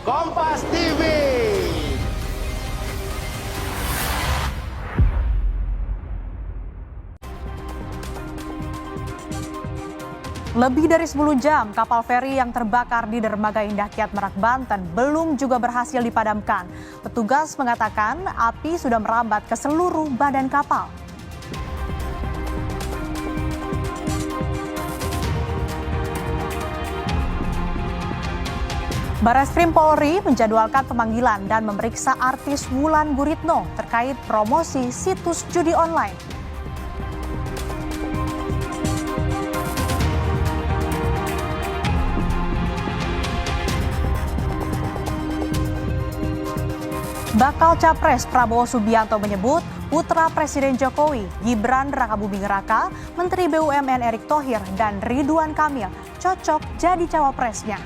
Kompas TV. Lebih dari 10 jam, kapal feri yang terbakar di dermaga Indah Kiat Merak, Banten belum juga berhasil dipadamkan. Petugas mengatakan api sudah merambat ke seluruh badan kapal. Barreskrim Polri menjadwalkan pemanggilan dan memeriksa artis Wulan Guritno terkait promosi situs judi online. Bakal Capres Prabowo Subianto menyebut putra Presiden Jokowi, Gibran Rakabuming Raka, Menteri BUMN Erick Thohir, dan Ridwan Kamil cocok jadi cawapresnya.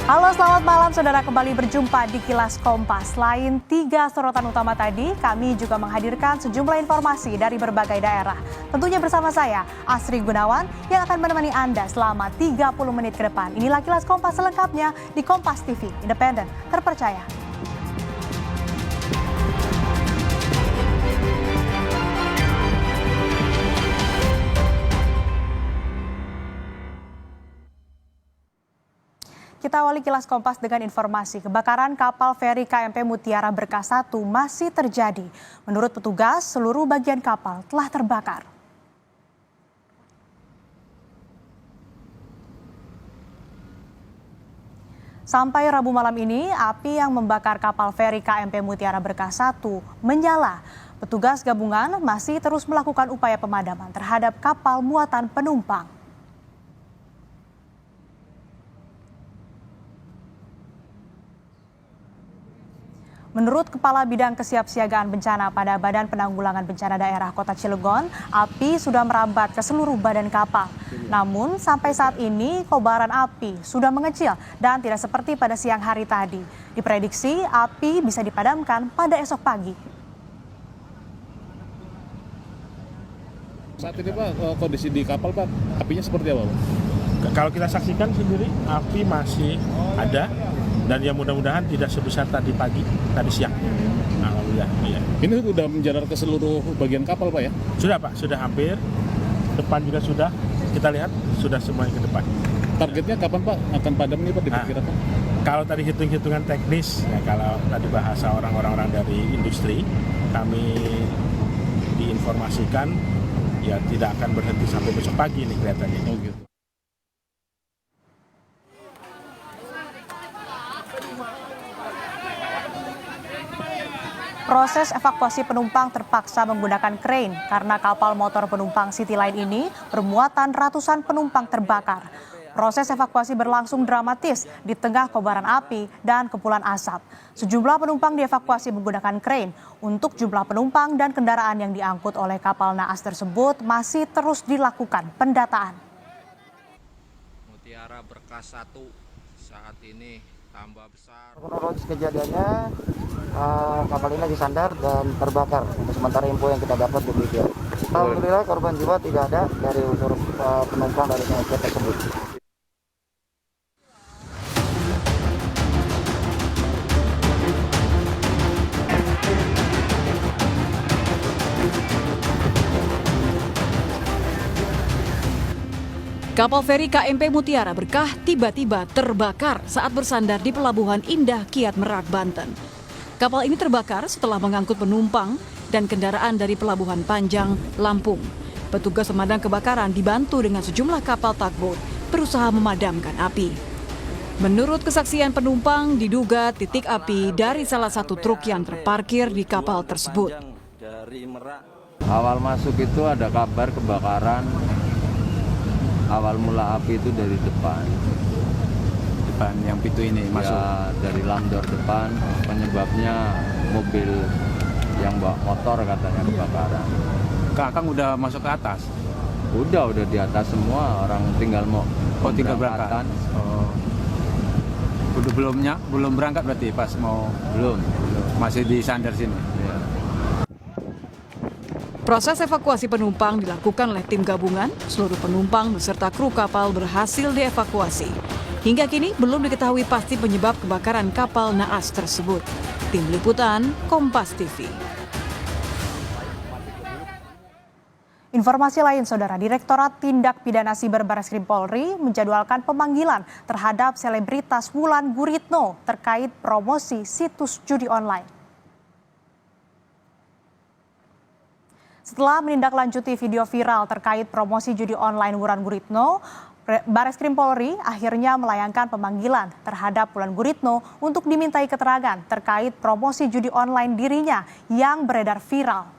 Halo, selamat malam saudara, kembali berjumpa di Kilas Kompas. Selain 3 sorotan utama tadi, kami juga menghadirkan sejumlah informasi dari berbagai daerah. Tentunya bersama saya, Asri Gunawan, yang akan menemani Anda selama 30 menit ke depan. Inilah Kilas Kompas selengkapnya di Kompas TV, independen, terpercaya. Kita awali Kilas Kompas dengan informasi kebakaran kapal feri KMP Mutiara Berkah 1 masih terjadi. Menurut petugas, seluruh bagian kapal telah terbakar. Sampai Rabu malam ini, api yang membakar kapal feri KMP Mutiara Berkah 1 menyala. Petugas gabungan masih terus melakukan upaya pemadaman terhadap kapal muatan penumpang. Menurut Kepala Bidang Kesiapsiagaan Bencana pada Badan Penanggulangan Bencana Daerah Kota Cilegon, api sudah merambat ke seluruh badan kapal. Namun sampai saat ini kobaran api sudah mengecil dan tidak seperti pada siang hari tadi. Diprediksi api bisa dipadamkan pada esok pagi. Saat ini Pak, kondisi di kapal Pak, apinya seperti apa Pak? Kalau kita saksikan sendiri, api masih ada. Dan ya mudah-mudahan tidak sebesar tadi pagi, tadi siang. Alhamdulillah. Iya. Ini sudah menjalar ke seluruh bagian kapal Pak ya? Sudah Pak, sudah hampir. Depan juga sudah. Kita lihat sudah semuanya ke depan. Targetnya kapan Pak akan padam nih Pak diperkirakan? Kalau tadi hitung-hitungan teknis, ya kalau tadi bahasa orang-orang dari industri, kami diinformasikan ya tidak akan berhenti sampai besok pagi nih kelihatannya. Oh gitu. Proses evakuasi penumpang terpaksa menggunakan krain karena kapal motor penumpang City Line ini bermuatan ratusan penumpang terbakar. Proses evakuasi berlangsung dramatis di tengah kobaran api dan kepulan asap. Sejumlah penumpang dievakuasi menggunakan krain. Untuk jumlah penumpang dan kendaraan yang diangkut oleh kapal naas tersebut masih terus dilakukan pendataan. Mutiara Berkah 1 saat ini tambah besar. Kronologis kejadiannya kapal ini lagi sandar dan terbakar. Sementara info yang kita dapat demikian. Alhamdulillah korban jiwa tidak ada dari unsur penumpang dari KMP tersebut. Kapal feri KMP Mutiara Berkah tiba-tiba terbakar saat bersandar di Pelabuhan Indah Kiat Merak, Banten. Kapal ini terbakar setelah mengangkut penumpang dan kendaraan dari Pelabuhan Panjang, Lampung. Petugas pemadam kebakaran dibantu dengan sejumlah kapal tugboat berusaha memadamkan api. Menurut kesaksian penumpang, diduga titik api dari salah satu truk yang terparkir di kapal tersebut. Awal masuk itu ada kabar kebakaran. Awal mula api itu dari depan yang pintu ini masuk ya, dari lamdor depan. Penyebabnya mobil yang bawa motor katanya kebakaran. Kakang udah masuk ke atas? Udah di atas semua, orang tinggal mau tinggal berangkat. Belum berangkat berarti pas mau? Belum. Masih di sandar sini. Ya. Proses evakuasi penumpang dilakukan oleh tim gabungan. Seluruh penumpang beserta kru kapal berhasil dievakuasi. Hingga kini belum diketahui pasti penyebab kebakaran kapal naas tersebut. Tim Liputan, Kompas TV. Informasi lain, Saudara, Direktorat Tindak Pidana Siber Barreskrim Polri menjadwalkan pemanggilan terhadap selebritas Wulan Guritno terkait promosi situs judi online. Setelah menindaklanjuti video viral terkait promosi judi online Wulan Guritno, Barreskrim Polri akhirnya melayangkan pemanggilan terhadap Wulan Guritno untuk dimintai keterangan terkait promosi judi online dirinya yang beredar viral.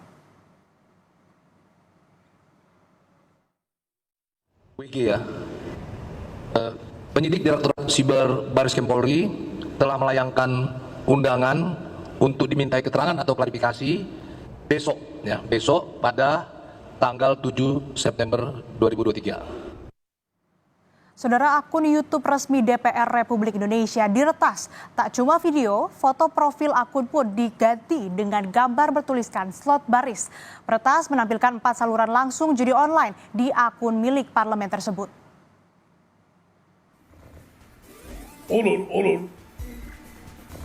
WG ya, penyidik Direktorat Siber Barreskrim Polri telah melayangkan undangan untuk dimintai keterangan atau klarifikasi besok pada tanggal 7 September 2023. Saudara, akun YouTube resmi DPR Republik Indonesia diretas. Tak cuma video, foto profil akun pun diganti dengan gambar bertuliskan slot baris. Peretas menampilkan 4 saluran langsung judi online di akun milik parlemen tersebut. Olur.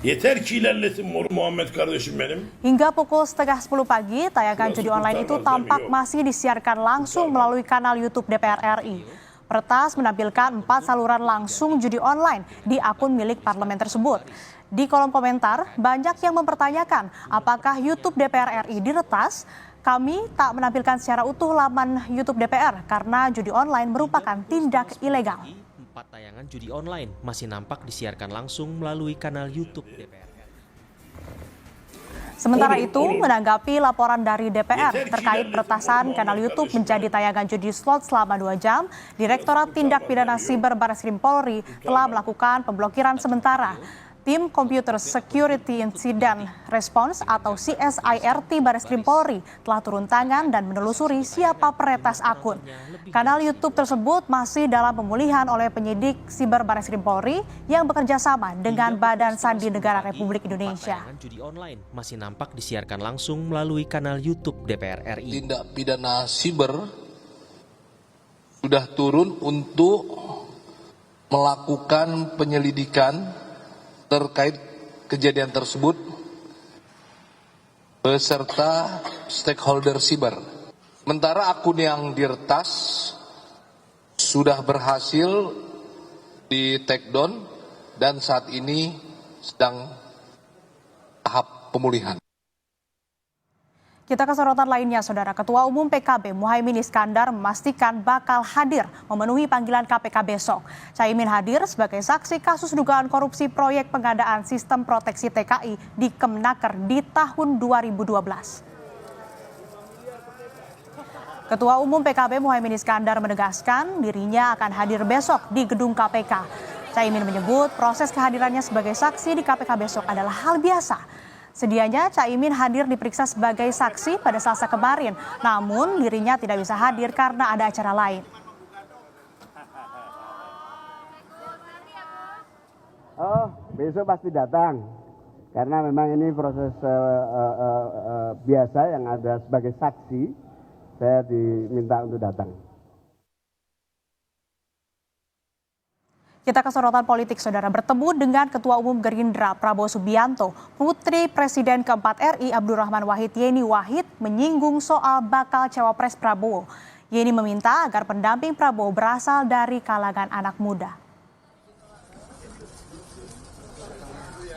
Yeter ki ilerlesin Muhammed kardeşim benim. Hingga pukul 9:30 pagi, tayangan judi online itu tampak masih disiarkan langsung melalui kanal YouTube DPR RI. Peretas menampilkan 4 saluran langsung judi online di akun milik parlemen tersebut. Di kolom komentar, banyak yang mempertanyakan apakah YouTube DPR RI diretas. Kami tak menampilkan secara utuh laman YouTube DPR karena judi online merupakan tindak ilegal. 4 tayangan judi online masih nampak disiarkan langsung melalui kanal YouTube DPR. Sementara itu, menanggapi laporan dari DPR terkait peretasan kanal YouTube menjadi tayangan judi slot selama 2 jam, Direktorat Tindak Pidana Siber Barreskrim Polri telah melakukan pemblokiran sementara. Tim Computer Security Incident Response atau CSIRT Barreskrim Polri telah turun tangan dan menelusuri siapa peretas akun. Kanal YouTube tersebut masih dalam pemulihan oleh penyidik Siber Barreskrim Polri yang bekerja sama dengan Badan Sandi Negara Republik Indonesia. Judi online masih nampak disiarkan langsung melalui kanal YouTube DPR RI. Tindak pidana siber sudah turun untuk melakukan penyelidikan terkait kejadian tersebut beserta stakeholder siber. Sementara akun yang diretas sudah berhasil di take down dan saat ini sedang tahap pemulihan. Kita ke sorotan lainnya, Saudara. Ketua Umum PKB Muhaimin Iskandar memastikan bakal hadir memenuhi panggilan KPK besok. Caimin hadir sebagai saksi kasus dugaan korupsi proyek pengadaan sistem proteksi TKI di Kemenaker di tahun 2012. Ketua Umum PKB Muhaimin Iskandar menegaskan dirinya akan hadir besok di gedung KPK. Caimin menyebut proses kehadirannya sebagai saksi di KPK besok adalah hal biasa. Sedianya Caimin hadir diperiksa sebagai saksi pada Selasa kemarin, namun dirinya tidak bisa hadir karena ada acara lain. Oh, besok pasti datang, karena memang ini proses biasa yang ada sebagai saksi, saya diminta untuk datang. Kita ke sorotan politik, Saudara. Bertemu dengan Ketua Umum Gerindra Prabowo Subianto, Putri Presiden keempat RI Abdurrahman Wahid Yeni Wahid menyinggung soal bakal cawapres Prabowo. Yeni meminta agar pendamping Prabowo berasal dari kalangan anak muda.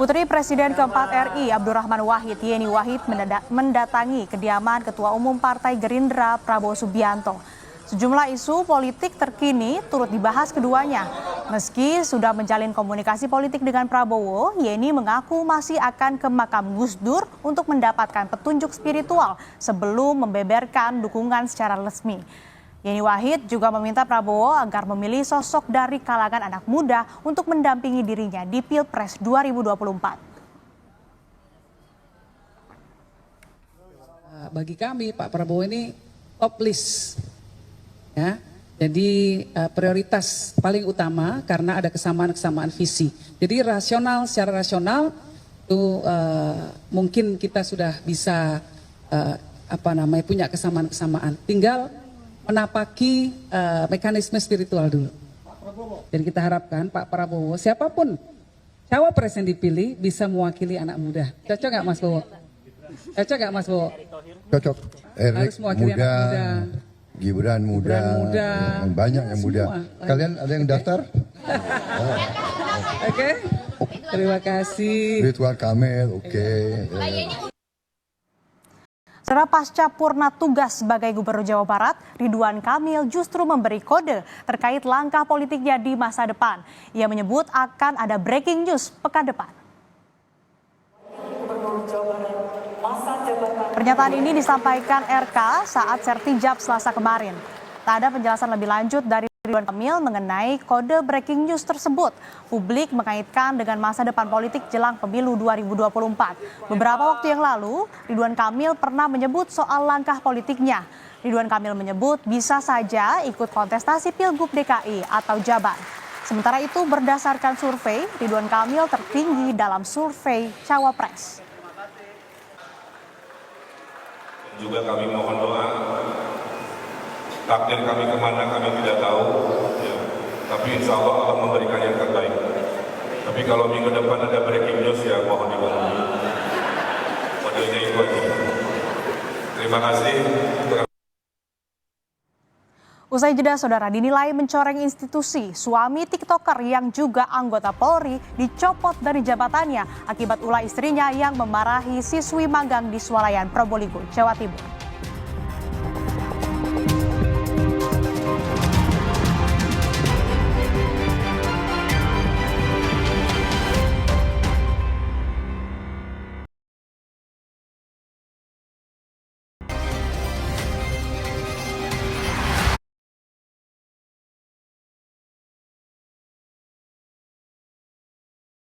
Putri Presiden keempat RI Abdurrahman Wahid Yeni Wahid mendatangi kediaman Ketua Umum Partai Gerindra Prabowo Subianto. Sejumlah isu politik terkini turut dibahas keduanya. Meski sudah menjalin komunikasi politik dengan Prabowo, Yeni mengaku masih akan ke makam Gus Dur untuk mendapatkan petunjuk spiritual sebelum membeberkan dukungan secara resmi. Yeni Wahid juga meminta Prabowo agar memilih sosok dari kalangan anak muda untuk mendampingi dirinya di Pilpres 2024. Bagi kami Pak Prabowo ini top list. Ya, jadi prioritas paling utama karena ada kesamaan visi. Jadi secara rasional itu mungkin kita sudah bisa punya kesamaan-kesamaan. Tinggal menapaki mekanisme spiritual dulu. Jadi kita harapkan Pak Prabowo, siapapun cawapres yang dipilih bisa mewakili anak muda. Cocok nggak Mas Bowo? Cocok nggak Mas Bowo? Cocok. Harus mewakili anak muda. Gibran muda, banyak yang muda. Kalian ada yang daftar? Oke, terima kasih. Ridwan Kamil, oke. Setelah pasca purna tugas sebagai Gubernur Jawa Barat, Ridwan Kamil justru memberi kode terkait langkah politiknya di masa depan. Ia menyebut akan ada breaking news pekan depan. Pernyataan ini disampaikan RK saat sertijab Selasa kemarin. Tak ada penjelasan lebih lanjut dari Ridwan Kamil mengenai kode breaking news tersebut. Publik mengaitkan dengan masa depan politik jelang pemilu 2024. Beberapa waktu yang lalu, Ridwan Kamil pernah menyebut soal langkah politiknya. Ridwan Kamil menyebut bisa saja ikut kontestasi Pilgub DKI atau Jabar. Sementara itu, berdasarkan survei, Ridwan Kamil tertinggi dalam survei Cawapres. Juga kami mohon doa, takdir kami kemana kami tidak tahu, ya. Tapi insya Allah Allah memberikan yang terbaik. Tapi kalau minggu depan ada breaking news ya mohon dihubungi. Modelnya itu aja. Terima kasih. Usai jeda, saudara, dinilai mencoreng institusi, suami TikToker yang juga anggota Polri dicopot dari jabatannya akibat ulah istrinya yang memarahi siswi magang di Swalayan, Probolinggo, Jawa Timur.